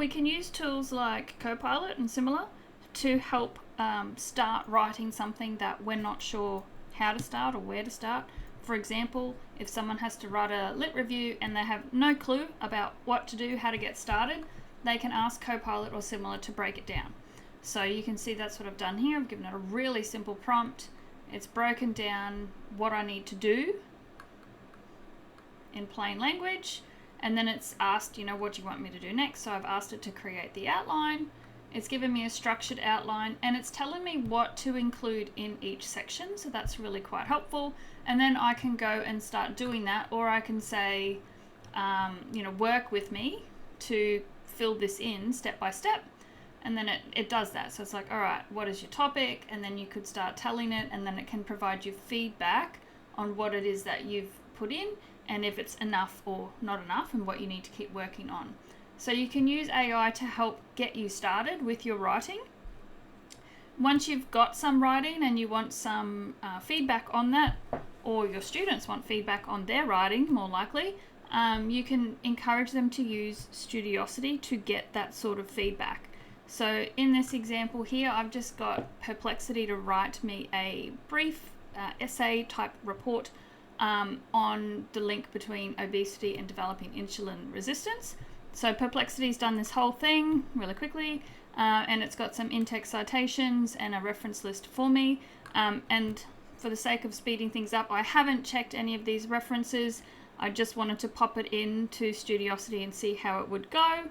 we can use tools like Copilot and similar to help start writing something that we're not sure how to start or where to start. For example, if someone has to write a lit review and they have no clue about what to do, how to get started, they can ask Copilot or similar to break it down. So you can see that's what I've done here. I've given it a really simple prompt. It's broken down what I need to do in plain language, and then it's asked, what do you want me to do next? So I've asked it to create the outline. It's given me a structured outline, and it's telling me what to include in each section, so that's really quite helpful. And then I can go and start doing that, or I can say, work with me to fill this in step by step, and then it does that. So it's like, all right, what is your topic? And then you could start telling it, and then it can provide you feedback on what it is that you've put in, and if it's enough or not enough, and what you need to keep working on. So you can use AI to help get you started with your writing. Once you've got some writing and you want some feedback on that, or your students want feedback on their writing, more likely, you can encourage them to use Studiosity to get that sort of feedback. So in this example here, I've just got Perplexity to write me a brief essay type report on the link between obesity and developing insulin resistance. So Perplexity's done this whole thing really quickly, and it's got some in-text citations and a reference list for me. And for the sake of speeding things up, I haven't checked any of these references. I just wanted to pop it into Studiosity and see how it would go.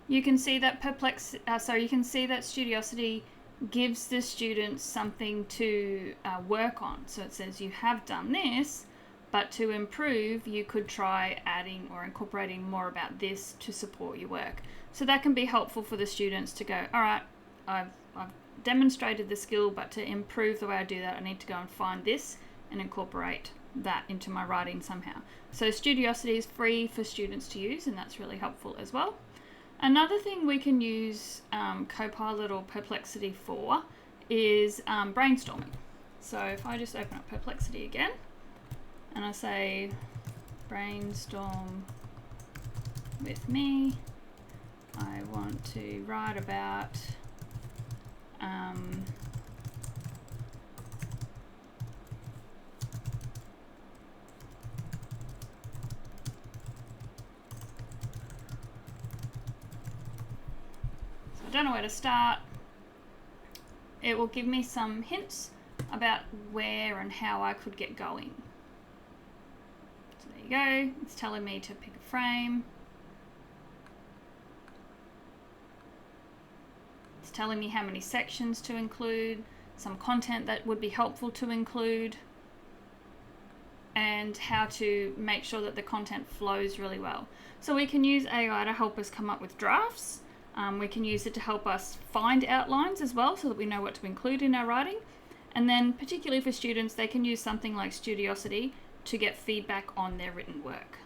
You can see that Studiosity gives the students something to work on. So it says you have done this, but to improve, you could try adding or incorporating more about this to support your work. So that can be helpful for the students to go, all right, I've demonstrated the skill, but to improve the way I do that, I need to go and find this and incorporate that into my writing somehow. So Studiosity is free for students to use, and that's really helpful as well. Another thing we can use Copilot or Perplexity for is brainstorming. So if I just open up Perplexity again, and I say, brainstorm with me, I want to write about so I don't know where to start. It will give me some hints about where and how I could get going. So there you go. It's telling me to pick a frame. It's telling me how many sections to include, some content that would be helpful to include, and how to make sure that the content flows really well. So we can use AI to help us come up with drafts. We can use it to help us find outlines as well, so that we know what to include in our writing. And then particularly for students, they can use something like Studiosity to get feedback on their written work.